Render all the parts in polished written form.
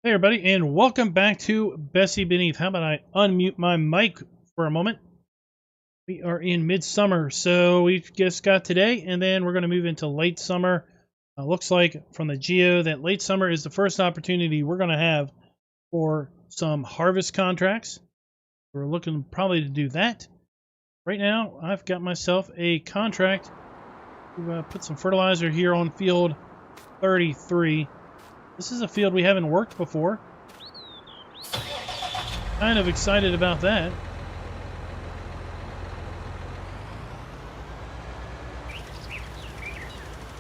Hey everybody, and welcome back to Bessie Beneath. How about I unmute my mic for a moment? We are in midsummer, so we've just got today, and then we're going to move into late summer. Looks like from the geo that late summer is the first opportunity we're going to have for some harvest contracts. We're looking probably to do that. Right now, I've got myself a contract to put some fertilizer here on field 33. This is a field we haven't worked before. Kind of excited about that.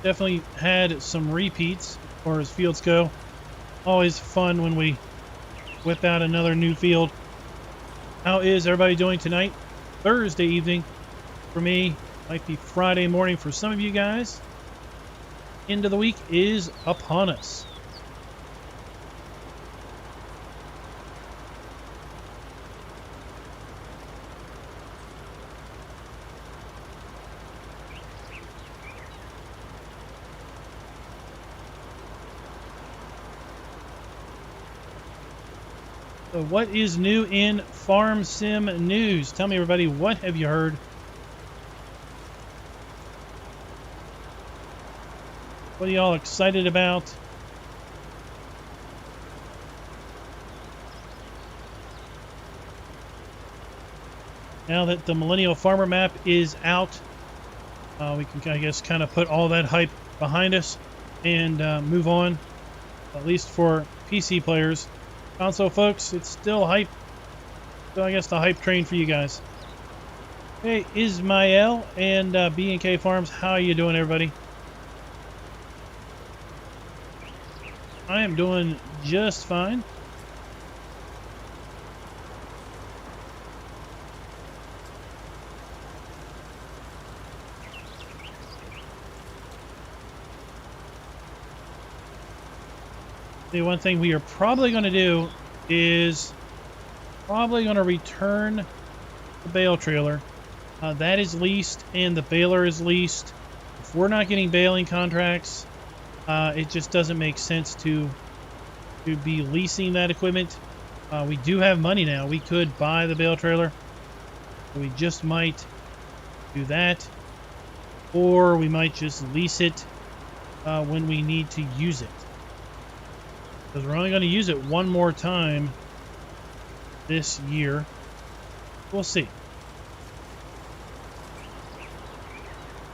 Definitely had some repeats as far as fields go. Always fun when we whip out another new field. How is everybody doing tonight? Thursday evening for me. Might be Friday morning for some of you guys. End of the week is upon us. So what is new in Farm Sim news? Tell me, everybody, what have you heard? What are y'all excited about? Now that the Millennial Farmer map is out, we can, I guess, kind of put all that hype behind us and move on, at least for PC players. Console folks, it's still hype. So I guess the hype train for you guys. Hey, Ismael and B&K Farms, how are you doing, everybody? I am doing just fine. The one thing we are probably going to do is probably going to return the bale trailer. That is leased and the baler is leased. If we're not getting baling contracts, it just doesn't make sense to be leasing that equipment. We do have money now. We could buy the bale trailer. We just might do that. Or we might just lease it when we need to use it. Because we're only going to use it one more time this year. We'll see.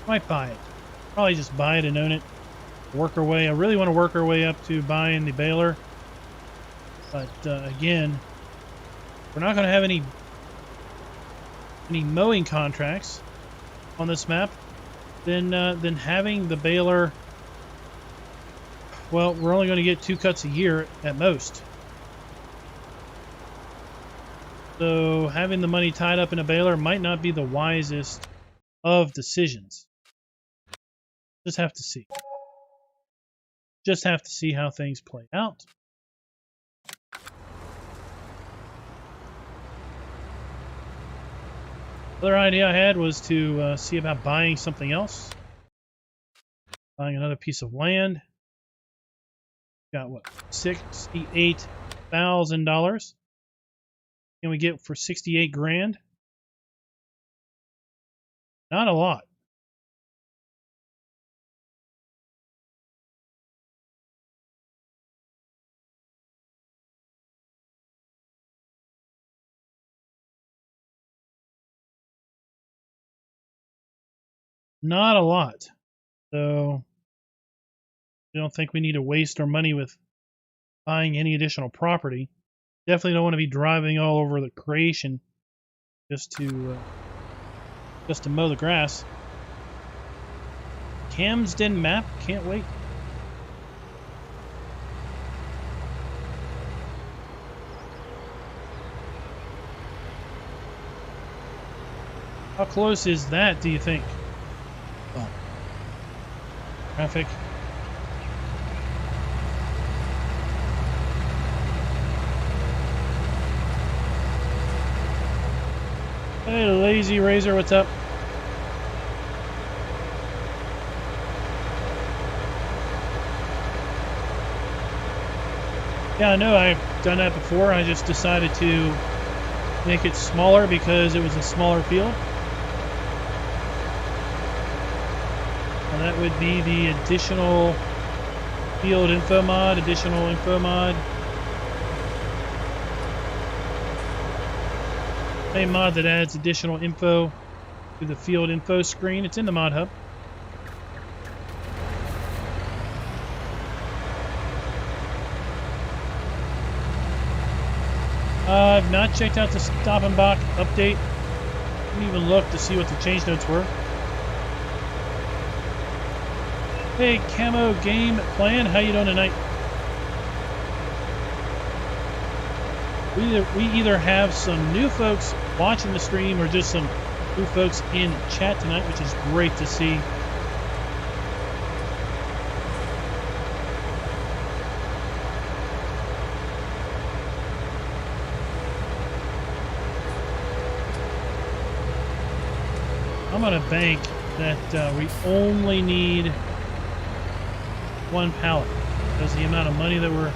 Might buy it. Probably just buy it and own it. Work our way. I really want to work our way up to buying the baler. But again, we're not going to have any mowing contracts on this map. Then having the baler. Well, we're only going to get 2 cuts a year at most. So having the money tied up in a baler might not be the wisest of decisions. Just have to see. Just have to see how things play out. Other idea I had was to see about buying something else. Buying another piece of land. Got what? $68,000. Can we get for 68 grand? Not a lot. Not a lot. So I don't think we need to waste our money with buying any additional property. Definitely don't want to be driving all over the creation just to mow the grass. Camsden map, can't wait. How close is that, do you think? Oh. Traffic. Hey, Lazy Razor, what's up? Yeah, I know I've done that before. I just decided to make it smaller because it was a smaller field. And that would be the additional field info mod, additional info mod. Same mod that adds additional info to the field info screen. It's in the mod hub. I've not checked out the Stop and Bach update. Didn't even look to see what the change notes were. Hey, Camo Game Plan, how you doing tonight? We either have some new folks watching the stream or just some new folks in chat tonight, which is great to see. I'm on a bank that we only need one pallet because the amount of money that we're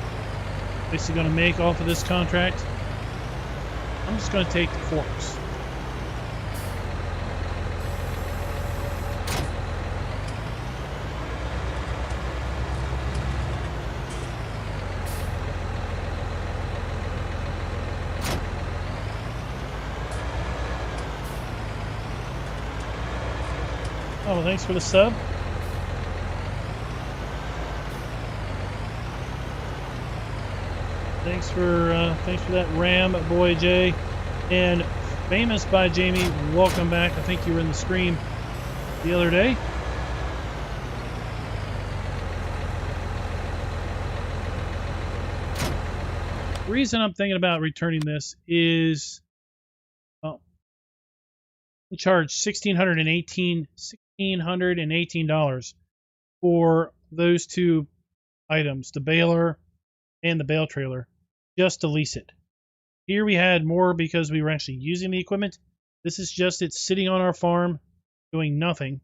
basically going to make off of this contract. I'm just going to take the forks. Oh, well, thanks for the sub. Thanks for that Ram Boy Jay. And Famous by Jamie, welcome back. I think you were in the stream the other day. The reason I'm thinking about returning this is we charge $1,618 for those two items, the baler and the bale trailer, just to lease it. Here we had more because we were actually using the equipment. This is just it's sitting on our farm doing nothing.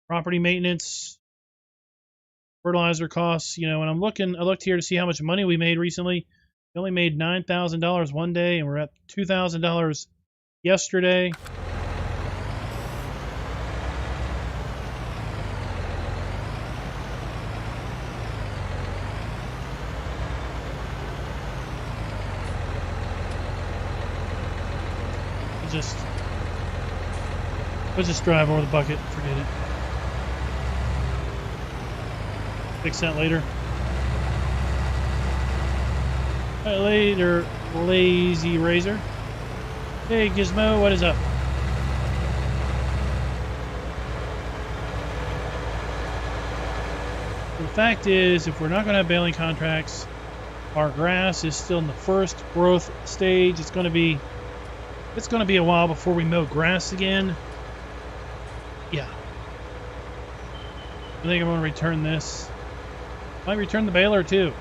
Property maintenance, fertilizer costs, you know, and I looked here to see how much money we made recently. We only made $9,000 one day and we're at $2,000 yesterday. We'll just drive over the bucket. Forget it. Fix that later. All right, later, Lazy Razor. Hey, Gizmo, what is up? The fact is, if we're not going to have baling contracts, our grass is still in the first growth stage. It's going to be a while before we mow grass again. Yeah. I think I'm going to return this. Might return the baler too.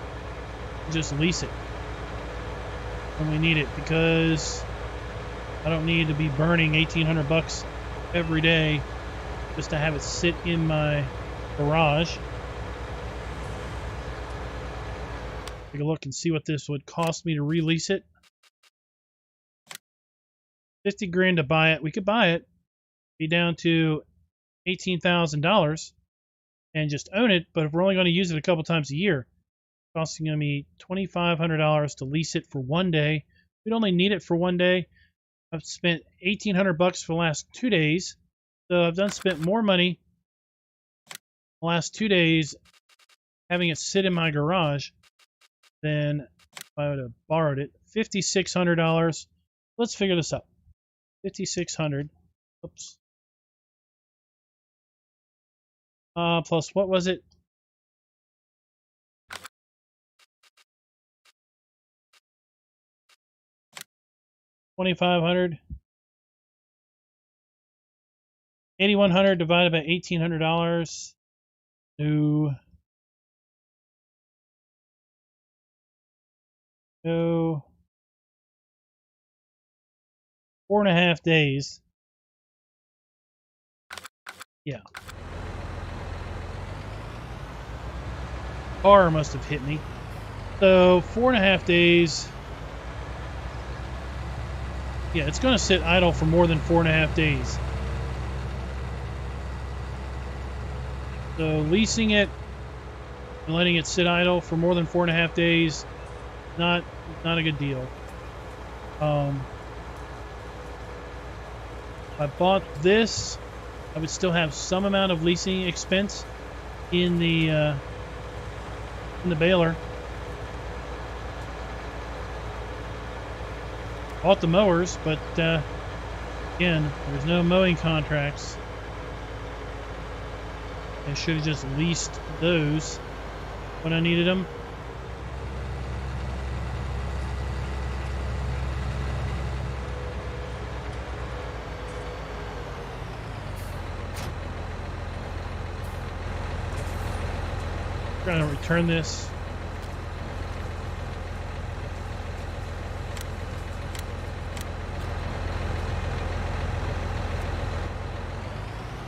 Just lease it when we need it because I don't need to be burning $1,800 every day just to have it sit in my garage. Take a look and see what this would cost me to release it. 50 grand to buy it. We could buy it, be down to $18,000 and just own it. But if we're only going to use it a couple times a year, it's costing me $2,500 to lease it for one day. We'd only need it for one day. I've spent $1,800 for the last 2 days. So I've spent more money the last 2 days having it sit in my garage than if I would have borrowed it. $5,600. Let's figure this out. 5,600. Oops. Plus what was it? $2,500. 8,100 divided by $1,800. So 4.5 days. Yeah. Car must have hit me. So 4.5 days. Yeah, it's going to sit idle for more than 4.5 days. So leasing it and letting it sit idle for more than 4.5 days, not a good deal. If I bought this, I would still have some amount of leasing expense in the baler. Bought the mowers, but again, there's no mowing contracts. I should have just leased those when I needed them. Trying to return this.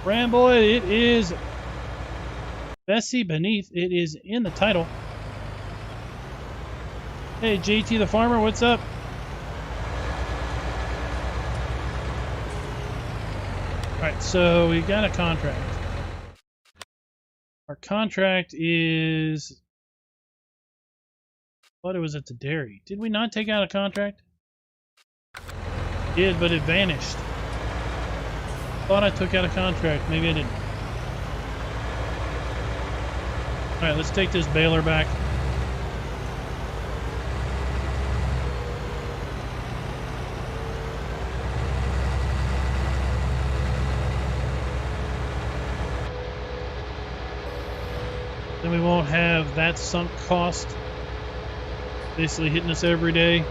Ramboy, it is Bessie beneath. It is in the title. Hey, JT the farmer, what's up? Alright, so we got a contract. Our contract is... I thought it was at the dairy. Did we not take out a contract? Did, but it vanished. Thought I took out a contract. Maybe I didn't. Alright, let's take this baler back. Then we won't have that sunk cost basically hitting us every day.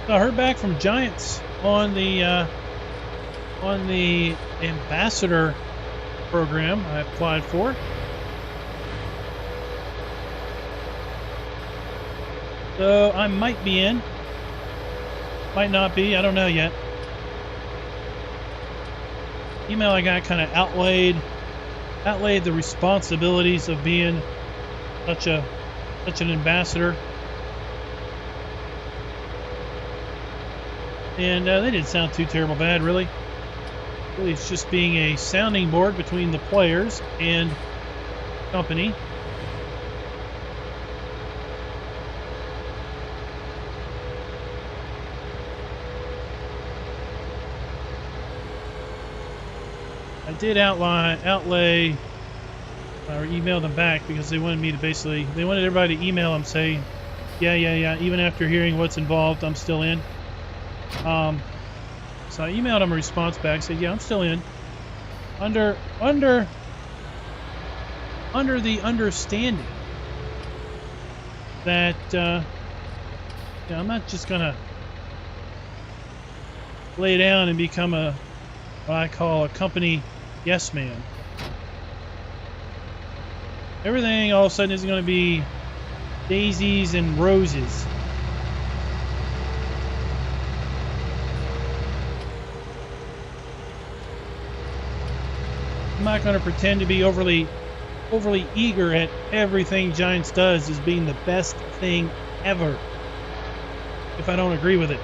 I heard back from Giants on the ambassador program I applied for. So I might be in, might not be, I don't know yet. Email I got kind of outlaid the responsibilities of being such an ambassador. And they didn't sound too terrible bad, really. Really, it's just being a sounding board between the players and the company. I did outlay or email them back because they wanted me to they wanted everybody to email them saying, yeah, even after hearing what's involved, I'm still in. So I emailed him a response back, said, yeah, I'm still in. Under the understanding that I'm not just gonna lay down and become what I call a company yes man. Everything all of a sudden is going to be daisies and roses. I'm not going to pretend to be overly eager at everything Giants does as being the best thing ever if I don't agree with it.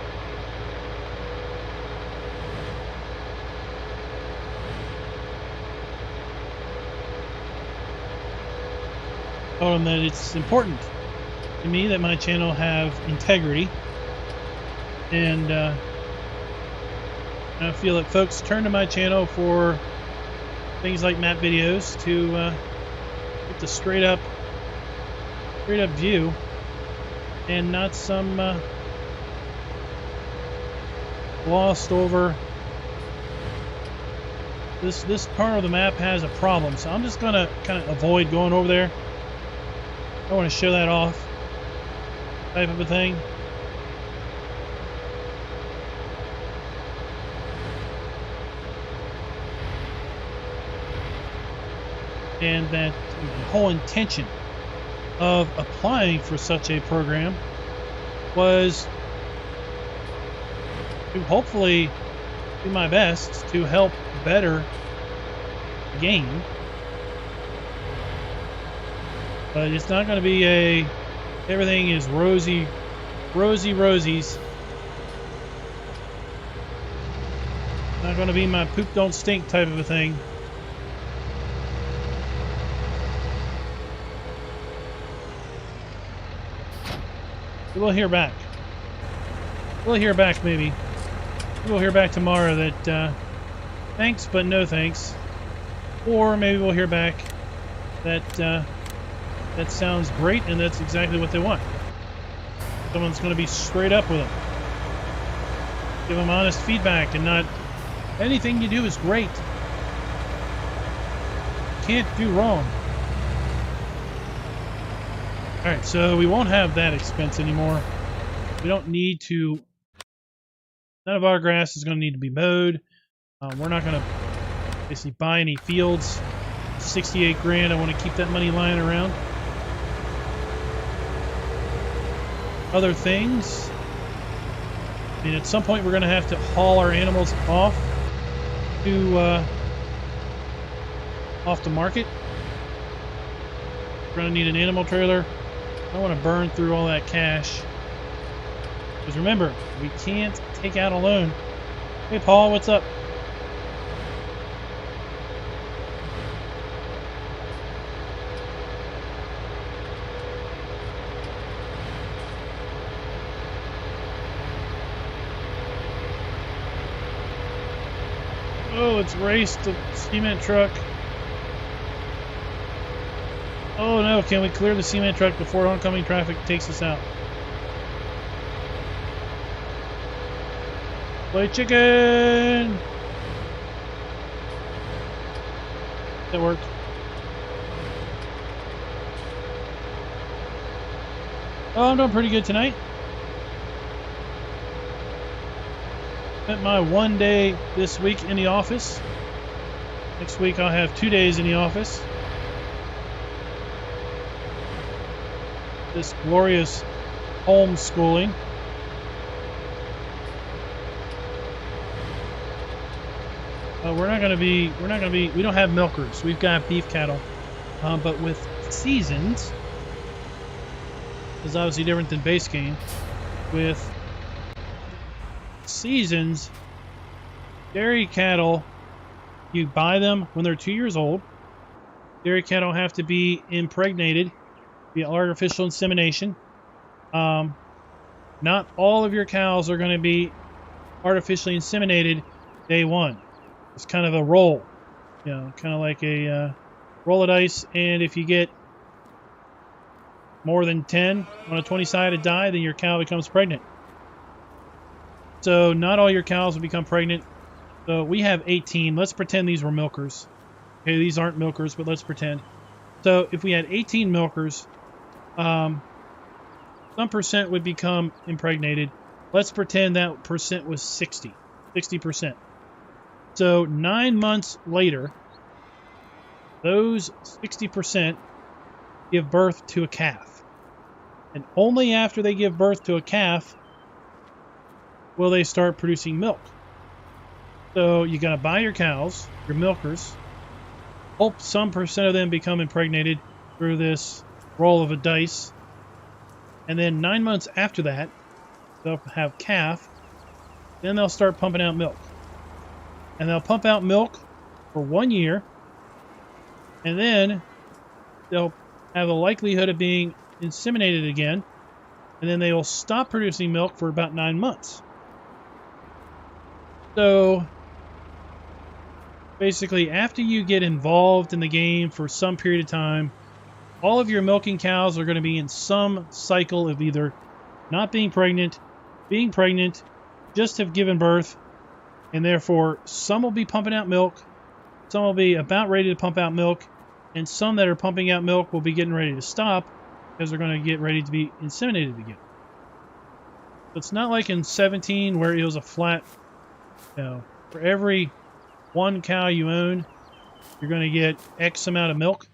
Told them that it's important to me that my channel have integrity, and I feel that folks turn to my channel for things like map videos to get the straight up view and not some glossed over. This part of the map has a problem, so I'm just gonna kind of avoid going over there. I want to show that off type of a thing. and that the whole intention of applying for such a program was to hopefully do my best to help better the game. But it's not going to be a everything is rosies. Not going to be my poop don't stink type of a thing. We'll hear back. We'll hear back maybe. We'll hear back tomorrow that thanks but no thanks. Or maybe we'll hear back that that sounds great and that's exactly what they want. Someone's going to be straight up with them. Give them honest feedback and not anything you do is great. Can't do wrong. Alright, so we won't have that expense anymore. We don't need to... None of our grass is going to need to be mowed. We're not going to basically buy any fields. 68 grand, I want to keep that money lying around. Other things. I mean, at some point we're going to have to haul our animals off to off the market. We're going to need an animal trailer. I don't want to burn through all that cash. Because remember, we can't take out a loan. Hey, Paul, what's up? Oh, it's raced the cement truck. Oh no, can we clear the cement truck before oncoming traffic takes us out? Play chicken! That worked. Oh, I'm doing pretty good tonight. Spent my 1 day this week in the office. Next week I'll have 2 days in the office. This glorious homeschooling. We don't have milkers. We've got beef cattle. But with seasons, is obviously different than base game. With seasons, dairy cattle, you buy them when they're 2 years old. Dairy cattle have to be impregnated via artificial insemination. Not all of your cows are going to be artificially inseminated day one. It's kind of a roll, you know, kind of like a roll of dice. And if you get more than 10 on a 20-sided die, then your cow becomes pregnant. So not all your cows will become pregnant. So we have 18. Let's pretend these were milkers. Okay, these aren't milkers, but let's pretend. So if we had 18 milkers, some percent would become impregnated. Let's pretend that percent was 60%. So 9 months later, those 60% give birth to a calf. And only after they give birth to a calf will they start producing milk. So you got to buy your cows, your milkers, hope some percent of them become impregnated through this roll of a dice. And then 9 months after that, they'll have calf. Then they'll start pumping out milk. And they'll pump out milk for 1 year. And then they'll have a likelihood of being inseminated again. And then they will stop producing milk for about 9 months. So basically, after you get involved in the game for some period of time, all of your milking cows are going to be in some cycle of either not being pregnant, just have given birth, and therefore some will be pumping out milk, some will be about ready to pump out milk, and some that are pumping out milk will be getting ready to stop because they're going to get ready to be inseminated again. So it's not like in 17 where it was a flat, you know, for every one cow you own, you're going to get X amount of milk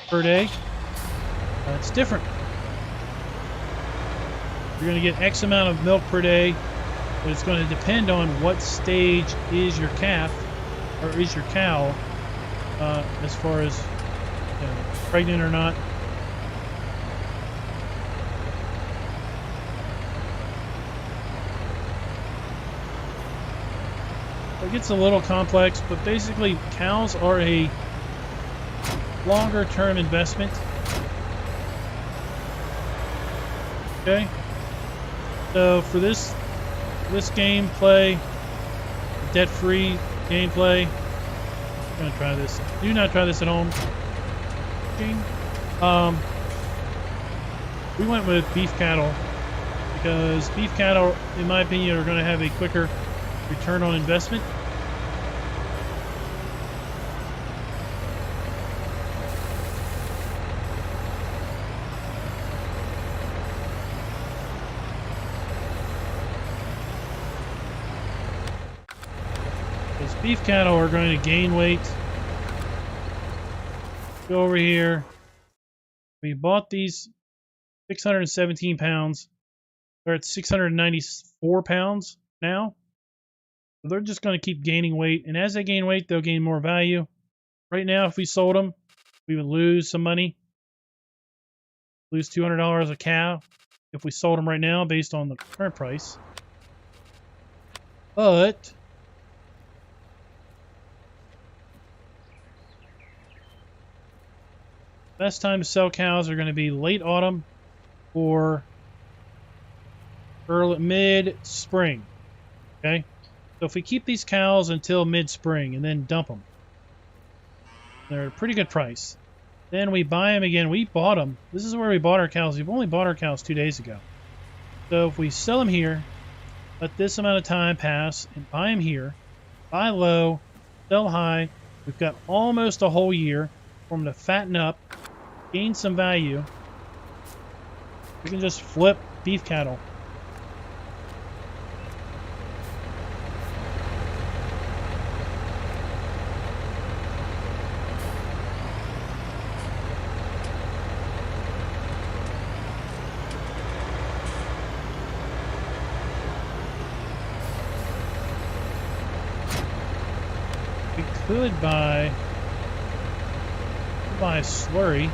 per day. It's different. You're going to get X amount of milk per day, but it's going to depend on what stage is your calf or is your cow, as far as pregnant or not. It gets a little complex, but basically cows are a longer term investment. Okay, so for this gameplay, debt-free gameplay, I'm gonna try this. Do not try this at home. We went with beef cattle because beef cattle, in my opinion, are going to have a quicker return on investment. Because beef cattle are going to gain weight. Go over here. We bought these 617 pounds. They're at 694 pounds now. So they're just going to keep gaining weight. And as they gain weight, they'll gain more value. Right now, if we sold them, we would lose some money. Lose $200 a cow if we sold them right now based on the current price. But best time to sell cows are going to be late autumn or early mid-spring. Okay? So if we keep these cows until mid-spring and then dump them, they're a pretty good price. Then we buy them again. We bought them. This is where we bought our cows. We've only bought our cows 2 days ago. So if we sell them here, let this amount of time pass, and buy them here, buy low, sell high, we've got almost a whole year for them to fatten up, gain some value. We can just flip beef cattle. Could buy a slurry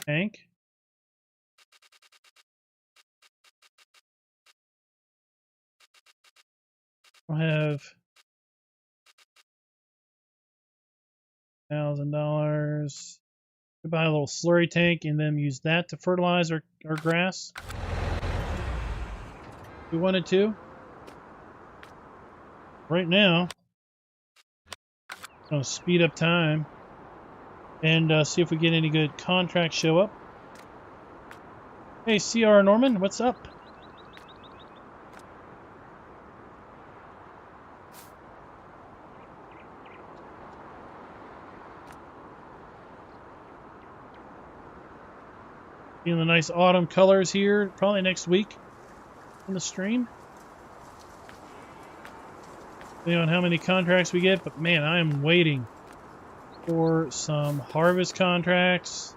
tank. We'll have $1,000. Could buy a little slurry tank and then use that to fertilize our grass. If we wanted to. Right now, I'm going to speed up time and see if we get any good contracts show up. Hey, CR Norman, what's up? Seeing the nice autumn colors here, probably next week in the stream. Depending on how many contracts we get, but man, I am waiting for some harvest contracts.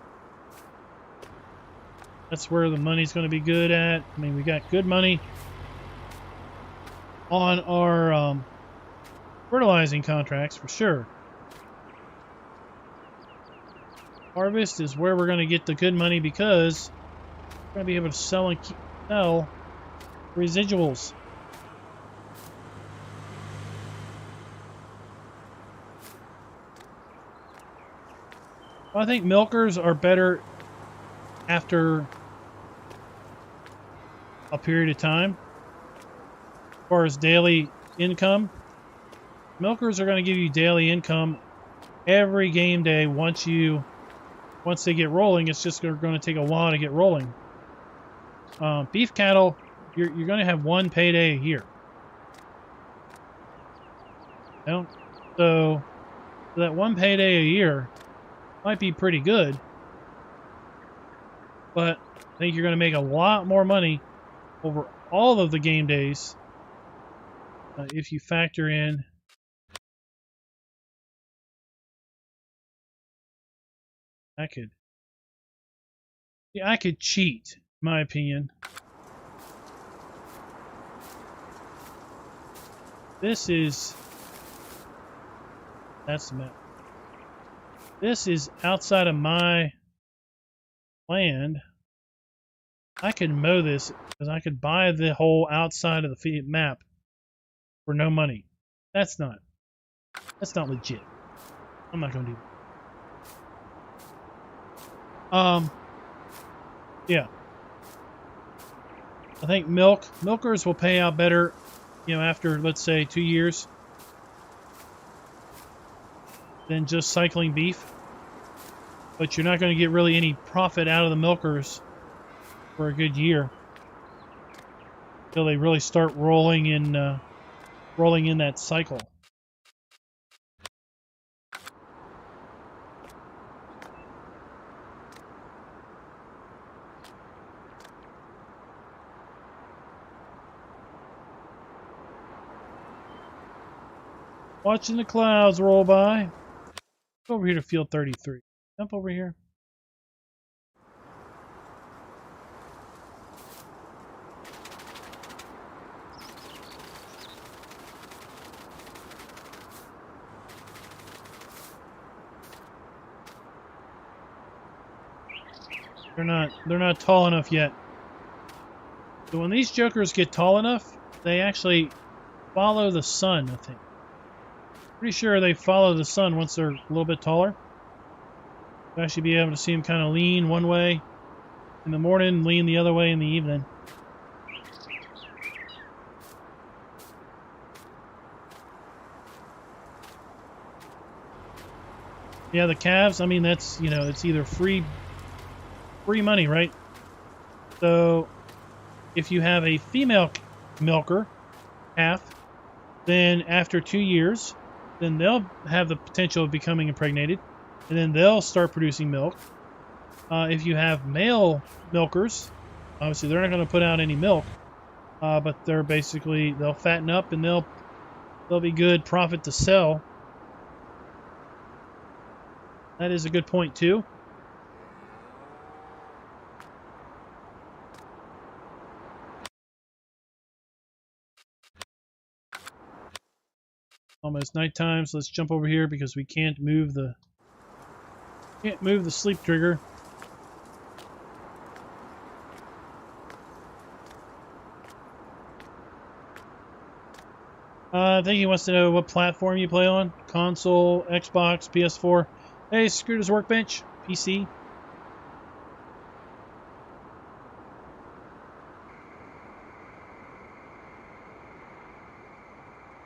That's where the money's going to be good at. I mean, we got good money on our fertilizing contracts for sure. Harvest is where we're going to get the good money because we're going to be able to sell residuals. I think milkers are better after a period of time. As far as daily income, milkers are going to give you daily income every game day. Once they get rolling, it's just going to take a while to get rolling. Beef cattle, you're going to have one payday a year. So that one payday a year might be pretty good, but I think you're going to make a lot more money over all of the game days if you factor in I could cheat, in my opinion. That's the map. This is outside of my land. I could mow this because I could buy the whole outside of the map for no money. That's not legit. I'm not going to do that. Yeah. I think milkers will pay out better, after, let's say, 2 years than just cycling beef. But you're not going to get really any profit out of the milkers for a good year until they really start rolling in that cycle. Watching the clouds roll by. Go over here to field 33. Jump over here. They're not tall enough yet. So when these jokers get tall enough, they actually follow the sun, I think. Pretty sure they follow the sun once they're a little bit taller. You'll actually be able to see them kind of lean one way in the morning, lean the other way in the evening. Yeah, the calves, I mean, that's, it's either free money, right? So if you have a female milker calf, then after 2 years, then they'll have the potential of becoming impregnated, and then they'll start producing milk. If you have male milkers, obviously they're not going to put out any milk, but they'll fatten up and they'll be good profit to sell. That is a good point too. Almost nighttime, so let's jump over here because we can't move the sleep trigger. I think he wants to know what platform you play on. Console, Xbox, PS4. Hey, Scooter's Workbench, PC.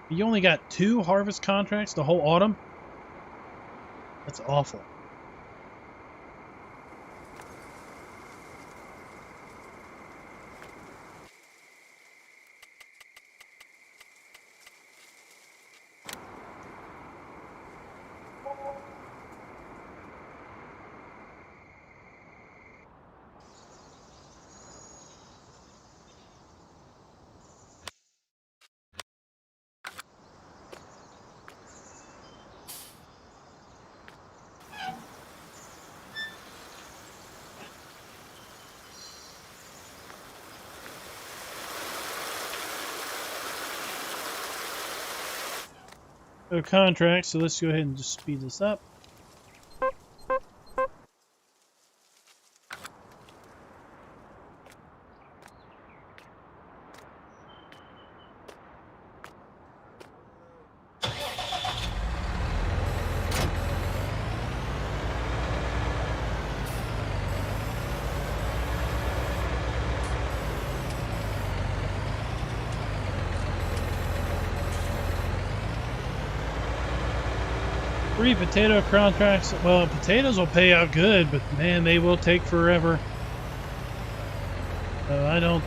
You only got 2 harvest contracts the whole autumn? That's awful. No contracts, so let's go ahead and just speed this up. Free potato contracts. Well, potatoes will pay out good, but man, they will take forever. So I don't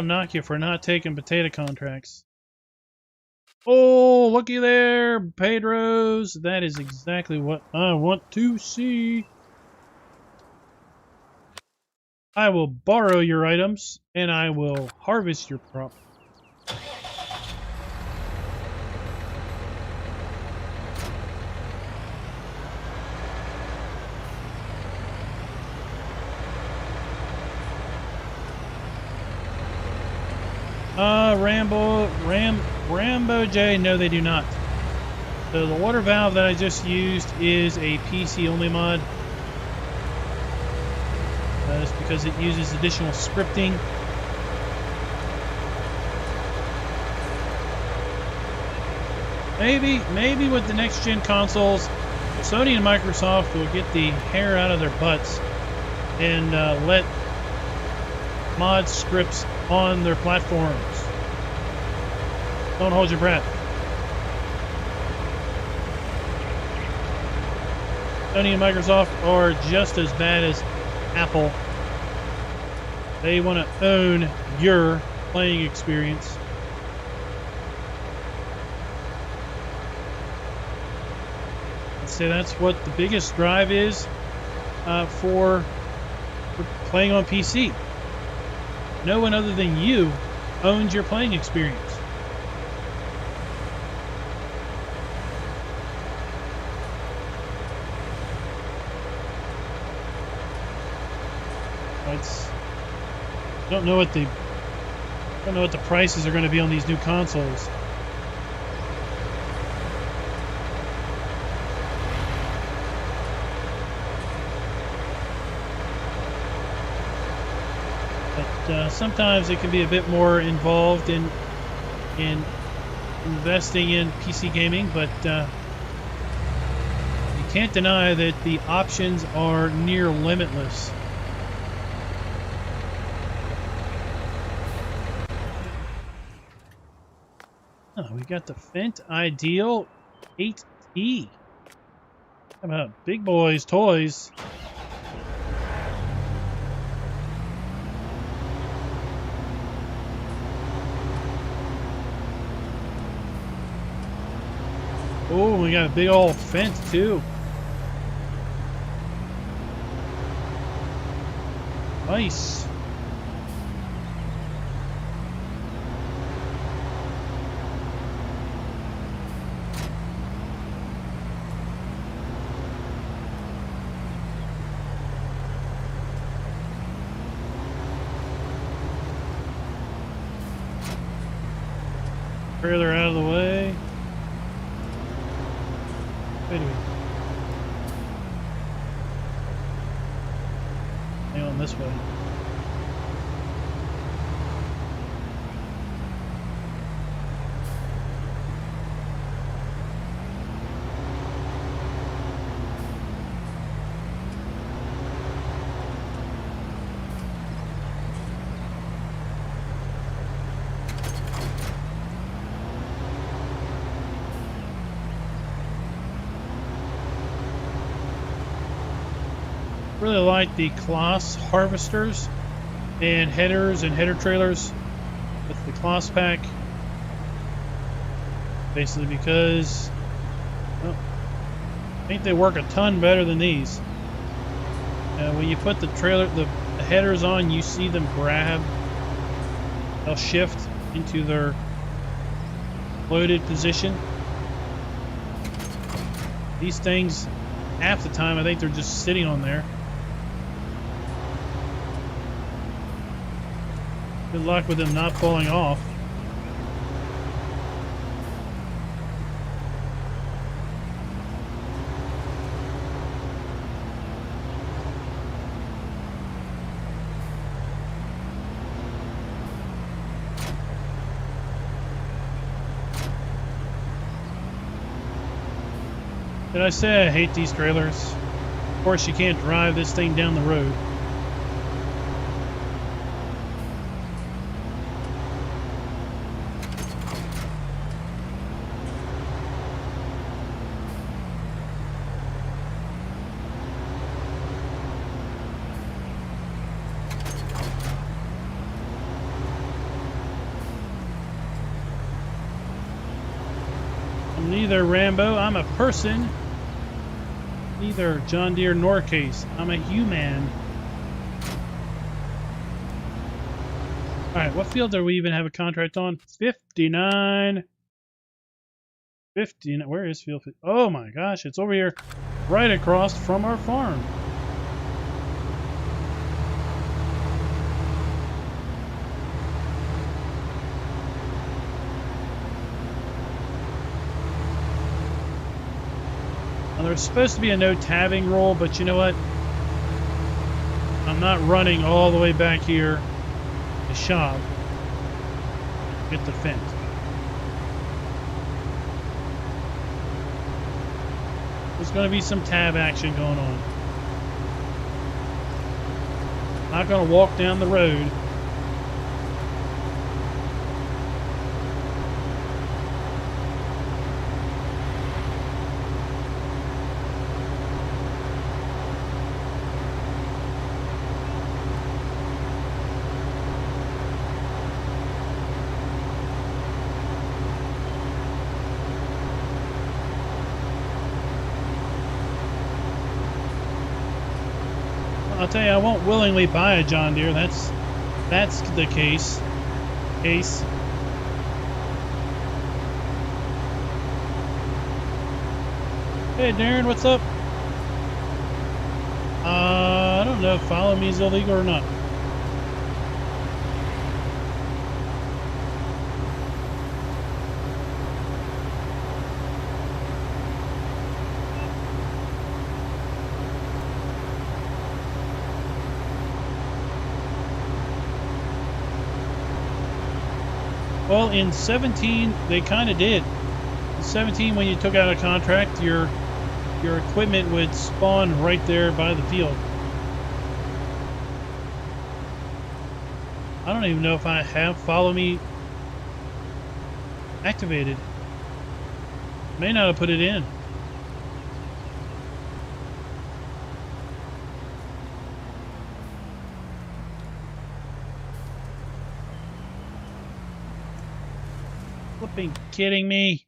knock you for not taking potato contracts. Oh, looky there, Pedro's. That is exactly what I want to see. I will borrow your items, and I will harvest your crop. Rambo J, no they do not. So the water valve that I just used is a PC only mod. That's because it uses additional scripting. Maybe with the next gen consoles, Sony and Microsoft will get the hair out of their butts and let mod scripts on their platforms. Don't hold your breath. Sony and Microsoft are just as bad as Apple. They want to own your playing experience. So that's what the biggest drive is for playing on PC. No one other than you owns your playing experience. I don't know what the prices are going to be on these new consoles. Sometimes it can be a bit more involved in investing in PC gaming, but you can't deny that the options are near limitless. Oh, we got the Fendt Ideal 8T. How about big boys toys? Oh, we got a big old Fendt too. Nice. Trailer out of the way. Wait a minute. Hang on this way. Really like the Kloss harvesters and headers and header trailers with the Kloss pack. Basically because, well, I think they work a ton better than these. When you put the headers on, you see them grab. They'll shift into their loaded position. These things, half the time, I think they're just sitting on there. Good luck with them not falling off. Did I say I hate these trailers? Of course, you can't drive this thing down the road. I'm neither Rambo, I'm a person. Neither John Deere nor Case. I'm a human. Alright, what field do we even have a contract on? 59. 50. Where is field 50? Oh my gosh, it's over here right across from our farm. There's supposed to be a no tabbing rule, but you know what? I'm not running all the way back here to the shop to get the fence. There's going to be some tab action going on. Not going to walk down the road. I'll tell you, I won't willingly buy a John Deere. That's the case. Hey, Darren, what's up? I don't know if follow me is illegal or not. Well, in 17, they kind of did. In 17, when you took out a contract, your equipment would spawn right there by the field. I don't even know if I have follow me activated. May not have put it in. Flipping kidding me.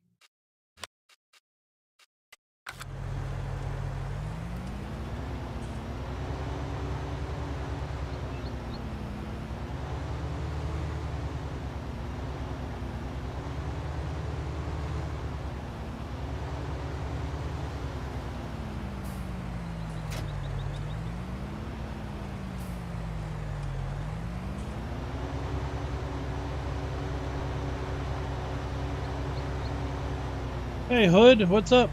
Hey, Hood, what's up?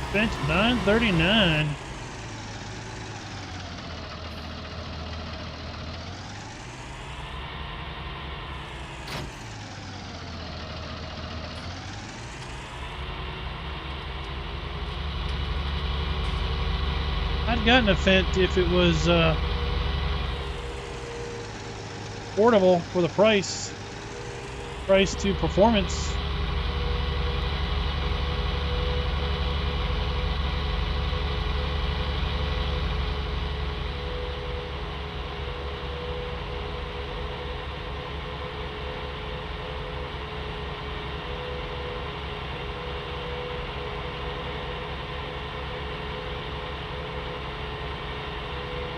Spent $9.39. I'd gotten a Fendt if it was affordable for the price to performance.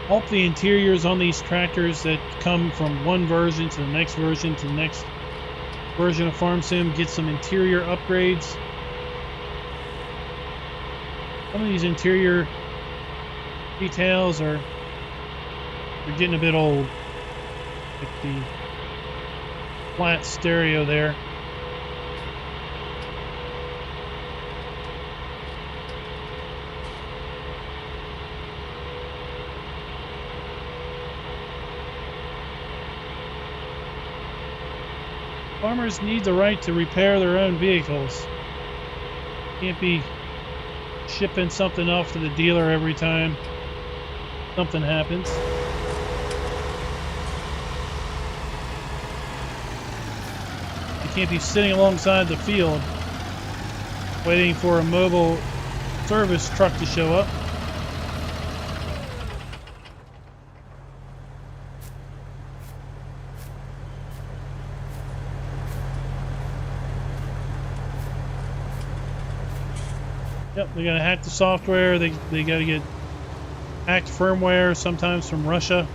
Hope the interiors on these tractors that come from one version to the next version to the next version of Farm Sim get some interior upgrades. Some of these interior details are getting a bit old. Like the flat stereo there. Farmers need the right to repair their own vehicles. Can't be shipping something off to the dealer every time something happens. You can't be sitting alongside the field waiting for a mobile service truck to show up. Yep, they gotta hack the software, they gotta get hacked firmware, sometimes from Russia.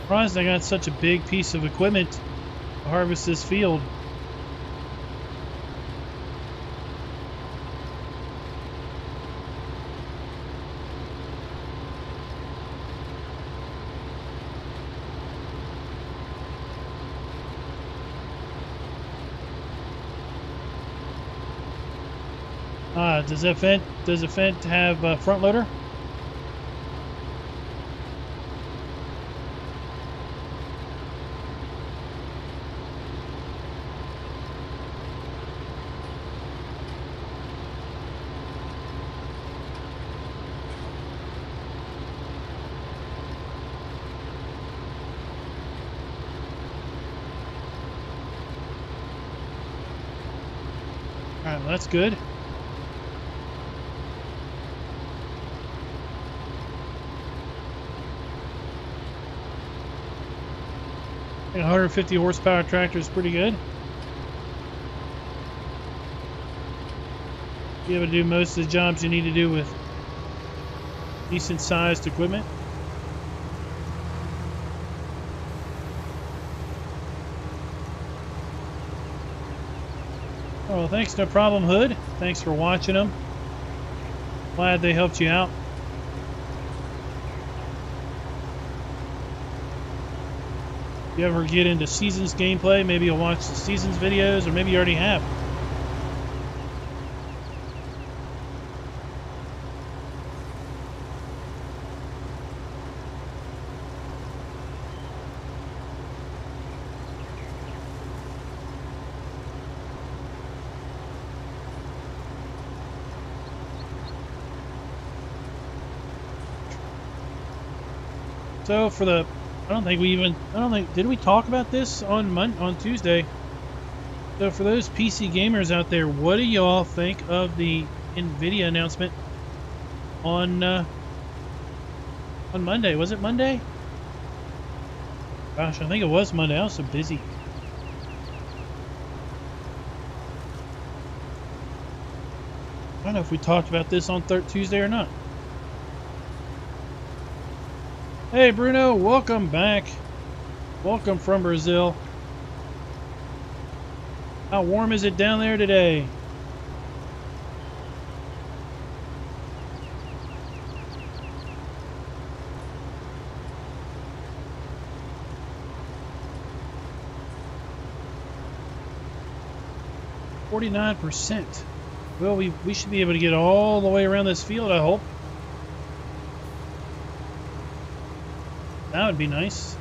Surprised I got such a big piece of equipment to harvest this field. Does the Fendt have a front loader? All right, well, that's good. A 150 horsepower tractor is pretty good. Be able to do most of the jobs you need to do with decent sized equipment. Oh, thanks, no problem, Hood. Thanks for watching them. Glad they helped you out. If you ever get into Seasons gameplay, maybe you'll watch the Seasons videos, or maybe you already have. So for the, did we talk about this on Tuesday? So for those PC gamers out there, what do y'all think of the NVIDIA announcement on Monday? Was it Monday? Gosh, I think it was Monday. I was so busy. I don't know if we talked about this on Tuesday or not. Hey Bruno, welcome back. Welcome from Brazil. How warm is it down there today? %. Well, we should be able to get all the way around this field, I hope. That would be nice.